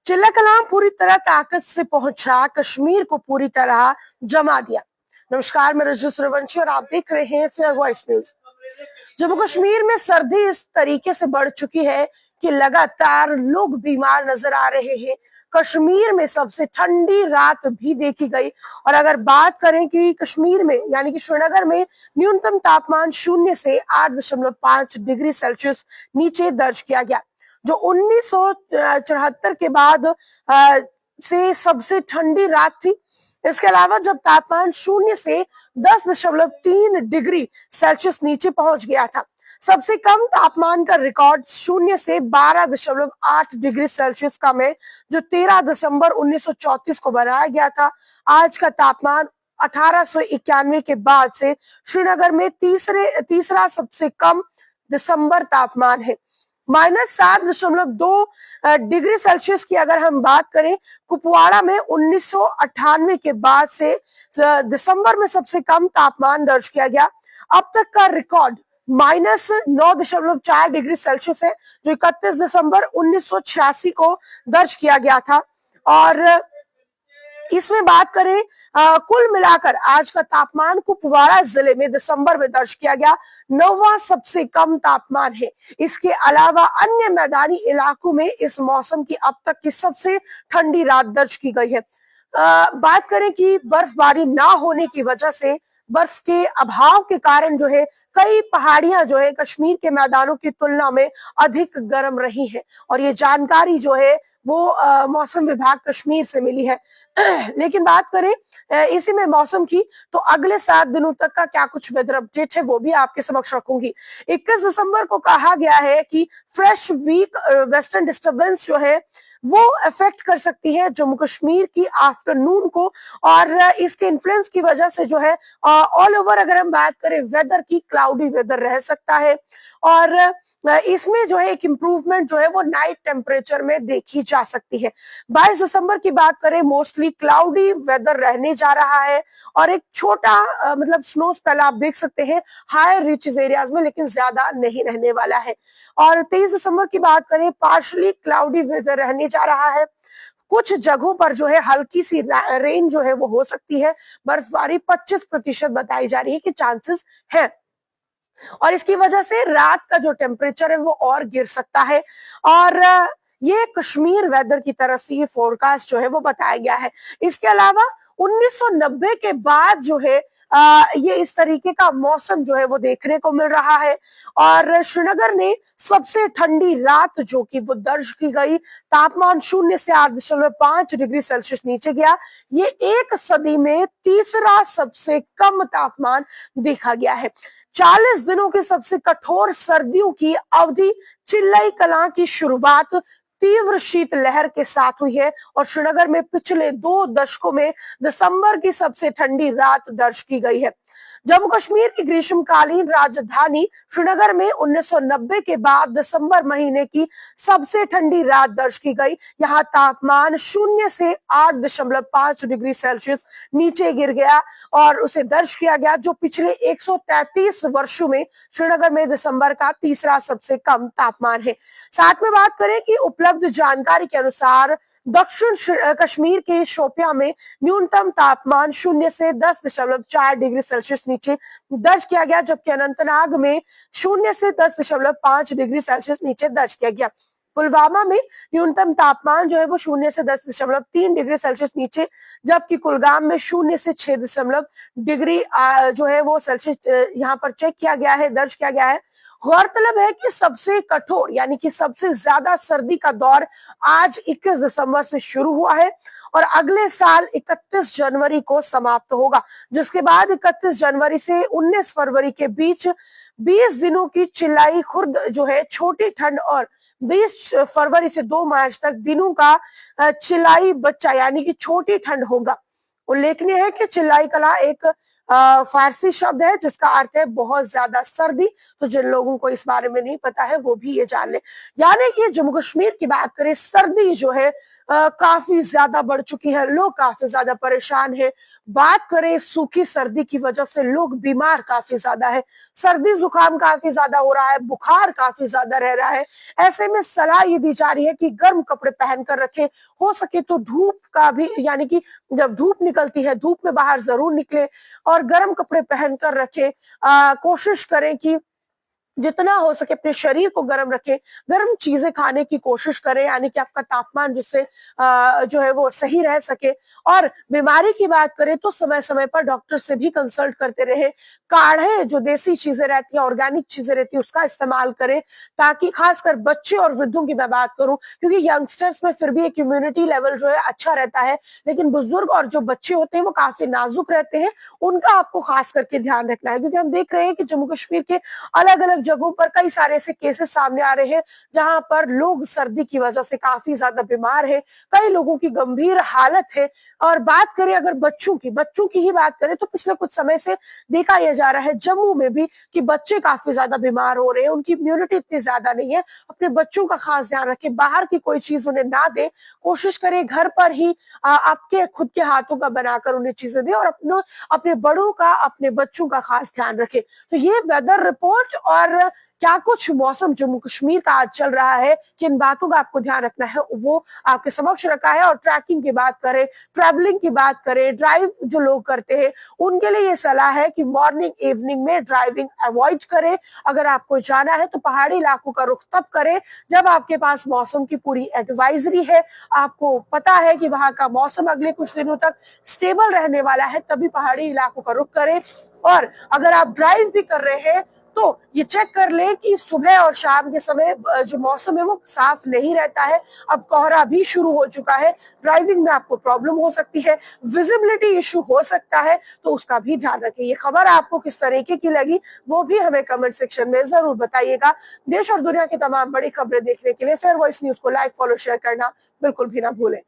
चिल्ला कलाम पूरी तरह ताकत से पहुंचा, कश्मीर को पूरी तरह जमा दिया। नमस्कार, मैं रजनी सूर्यवंशी और आप देख रहे हैं fair voice news. Jammu Kashmir में सर्दी इस तरीके से बढ़ चुकी है कि लगातार लोग बीमार नजर आ रहे हैं। कश्मीर में सबसे ठंडी रात भी देखी गई। और अगर बात करें कि कश्मीर में यानी कि श्रीनगर में न्यूनतम तापमान 0 से 8.5 डिग्री सेल्सियस नीचे दर्ज किया गया, जो 1974 के बाद से सबसे ठंडी रात थी। इसके अलावा जब तापमान 0 से 10.3 डिग्री सेल्सियस नीचे पहुंच गया था। सबसे कम तापमान का रिकॉर्ड 0 से 12.8 डिग्री सेल्सियस कम है, जो 13 दिसंबर 1934 को बनाया गया था। आज का तापमान 1891 के बाद से श्रीनगर में तीसरा सबसे कम दिसंबर तापमान है। -7.2 डिग्री सेल्सियस की अगर हम बात करें, कुपवाड़ा में 1998 के बाद से दिसंबर में सबसे कम तापमान दर्ज किया गया। अब तक का रिकॉर्ड -9.4 डिग्री सेल्सियस है, जो 31 दिसंबर 1986 को दर्ज किया गया था। और इसमें बात करें, कुल मिलाकर आज का तापमान कुपवाड़ा जिले में दिसंबर में दर्ज किया गया 9वां सबसे कम तापमान है। इसके अलावा अन्य मैदानी इलाकों में इस मौसम की अब तक की सबसे ठंडी रात दर्ज की गई है। बात करें कि बर्फबारी ना होने की वजह से, बर्फ के अभाव के कारण जो है कई पहाड़ियां जो है कश्मीर के मैदानों की तुलना में अधिक गर्म रही है। और ये जानकारी जो है वो मौसम विभाग कश्मीर से मिली है। लेकिन बात करें इसी में मौसम की, तो अगले 7 दिनों तक का क्या कुछ वेदर अपडेट है वो भी आपके समक्ष रखूंगी। 21 दिसंबर को कहा गया है कि फ्रेश वीक वेस्टर्न डिस्टर्बेंस जो है वो अफेक्ट कर सकती है जम्मू कश्मीर की आफ्टरनून को। और इसके इन्फ्लुएंस की वजह से जो है ऑल ओवर अगर हम बात करें वेदर की, क्लाउडी वेदर रह सकता है। और इसमें जो है एक इम्प्रूवमेंट जो है वो नाइट टेम्परेचर में देखी जा सकती है। 22 दिसंबर की बात करें, मोस्टली क्लाउडी वेदर रहने जा रहा है और एक छोटा मतलब स्नो स्पेल आप देख सकते हैं हायर रिचेस एरियाज में, लेकिन ज्यादा नहीं रहने वाला है। और 23 दिसंबर की बात करें, पार्शली क्लाउडी वेदर रहने जा रहा है। कुछ जगहों पर जो है हल्की सी रेन जो है वो हो सकती है। बर्फबारी 25% बताई जा रही है कि चांसेस है। और इसकी वजह से रात का जो टेम्परेचर है वो और गिर सकता है। और ये कश्मीर वेदर की तरफ से ये फोरकास्ट जो है वो बताया गया है। इसके अलावा 1990 के बाद जो है ये इस तरीके का मौसम जो है वो देखने को मिल रहा है। और श्रीनगर ने सबसे ठंडी रात जो कि वो दर्ज की गई, तापमान 0 से 8.5 डिग्री सेल्सियस नीचे गया। ये एक सदी में तीसरा सबसे कम तापमान देखा गया है। 40 दिनों की सबसे कठोर सर्दियों की अवधि चिल्लाई कलां की शुरुआत तीव्र शीतलहर के साथ हुई है। और श्रीनगर में पिछले 2 दशकों में दिसंबर की सबसे ठंडी रात दर्ज की गई है। जम्मू कश्मीर की ग्रीष्मकालीन राजधानी श्रीनगर में 1990 के बाद दिसंबर महीने की सबसे ठंडी रात दर्ज की गई। यहाँ तापमान 0 से 8.5 डिग्री सेल्सियस नीचे गिर गया और उसे दर्ज किया गया, जो पिछले 133 वर्षों में श्रीनगर में दिसंबर का तीसरा सबसे कम तापमान है। साथ में बात करें कि उपलब्ध जानकारी के अनुसार दक्षिण कश्मीर के शोपियां में न्यूनतम तापमान 0 से 10.4 डिग्री सेल्सियस नीचे दर्ज किया गया, जबकि अनंतनाग में 0 से 10.5 डिग्री सेल्सियस नीचे दर्ज किया गया। पुलवामा में न्यूनतम तापमान जो है वो 0 से 10.3 डिग्री सेल्सियस नीचे, जबकि कुलगाम में 0 से 6 डिग्री जो है वो सेल्सियस यहाँ पर चेक किया गया है, दर्ज किया गया है। गौरतलब है कि सबसे कठोर यानी कि सबसे ज्यादा सर्दी का दौर आज 21 दिसंबर से शुरू हुआ है और अगले साल 31 जनवरी को समाप्त होगा, जिसके बाद 31 जनवरी से 19 फरवरी के बीच 20 दिनों की चिल्लाई खुर्द जो है छोटी ठंड और 20 फरवरी से 2 मार्च तक दिनों का चिल्लाई बच्चा यानी कि छोटी ठंड होगा। उल्लेखनीय है कि चिल्लाई कला एक फारसी शब्द है जिसका अर्थ है बहुत ज्यादा सर्दी। तो जिन लोगों को इस बारे में नहीं पता है वो भी ये जान ले। यानी कि जम्मू कश्मीर की बात करें, सर्दी जो है काफी ज्यादा बढ़ चुकी है, लोग काफी ज्यादा परेशान है। बात करें सूखी सर्दी की वजह से लोग बीमार काफी ज्यादा है, सर्दी जुकाम काफी ज्यादा हो रहा है, बुखार काफी ज्यादा रह रहा है। ऐसे में सलाह ये दी जा रही है कि गर्म कपड़े पहन कर रखें, हो सके तो धूप का भी, यानी कि जब धूप निकलती है धूप में बाहर जरूर निकले और गर्म कपड़े पहन कर रखें। कोशिश करें कि जितना हो सके अपने शरीर को गर्म रखें, गर्म चीजें खाने की कोशिश करें, यानी कि आपका तापमान जिससे जो है वो सही रह सके। और बीमारी की बात करें तो समय समय पर डॉक्टर से भी कंसल्ट करते रहे। काढ़े जो देसी चीजें रहती हैं, ऑर्गेनिक चीजें रहती है, उसका इस्तेमाल करें, ताकि खासकर बच्चे और वृद्धों की मैं बात करूं, क्योंकि यंगस्टर्स में फिर भी एक इम्यूनिटी लेवल जो है अच्छा रहता है, लेकिन बुजुर्ग और जो बच्चे होते हैं वो काफी नाजुक रहते हैं, उनका आपको खास करके ध्यान रखना है। क्योंकि हम देख रहे हैं कि जम्मू कश्मीर के अलग अलग जगहों पर कई सारे ऐसे केसेस सामने आ रहे हैं जहां पर लोग सर्दी की वजह से काफी ज्यादा बीमार है, कई लोगों की गंभीर हालत है। और बात करें अगर बच्चों की ही बात करें तो पिछले कुछ समय से देखा यह जा रहा है जम्मू में भी कि बच्चे काफी ज्यादा बीमार हो रहे हैं, उनकी इम्यूनिटी इतनी ज्यादा नहीं है। अपने बच्चों का खास ध्यान रखें, बाहर की कोई चीज उन्हें ना दे, कोशिश करें घर पर ही आपके खुद के हाथों का बनाकर उन्हें चीजें दें, और अपने बड़ों का, अपने बच्चों का खास ध्यान रखें। तो ये वेदर रिपोर्ट और क्या कुछ मौसम जम्मू कश्मीर का आज चल रहा है, किन बातों का आपको ध्यान रखना है, वो आपके समक्ष रखा है। और ट्रैकिंग की बात करें, ट्रैवलिंग की बात करें, ड्राइव जो लोग करते हैं उनके लिए ये सलाह है कि मॉर्निंग इवनिंग में ड्राइविंग अवॉइड करें। अगर आपको जाना है तो पहाड़ी इलाकों का रुख तब करें जब आपके पास मौसम की पूरी एडवाइजरी है, आपको पता है कि वहां का मौसम अगले कुछ दिनों तक स्टेबल रहने वाला है, तभी पहाड़ी इलाकों का रुख करें। और अगर आप ड्राइव भी कर रहे हैं तो ये चेक कर लें कि सुबह और शाम के समय जो मौसम है वो साफ नहीं रहता है, अब कोहरा भी शुरू हो चुका है, ड्राइविंग में आपको प्रॉब्लम हो सकती है, विजिबिलिटी इशू हो सकता है, तो उसका भी ध्यान रखें। ये खबर आपको किस तरीके की लगी वो भी हमें कमेंट सेक्शन में जरूर बताइएगा। देश और दुनिया की तमाम बड़ी खबरें देखने के लिए फेयर वॉइस न्यूज को लाइक, फॉलो, शेयर करना बिल्कुल भी ना भूलें।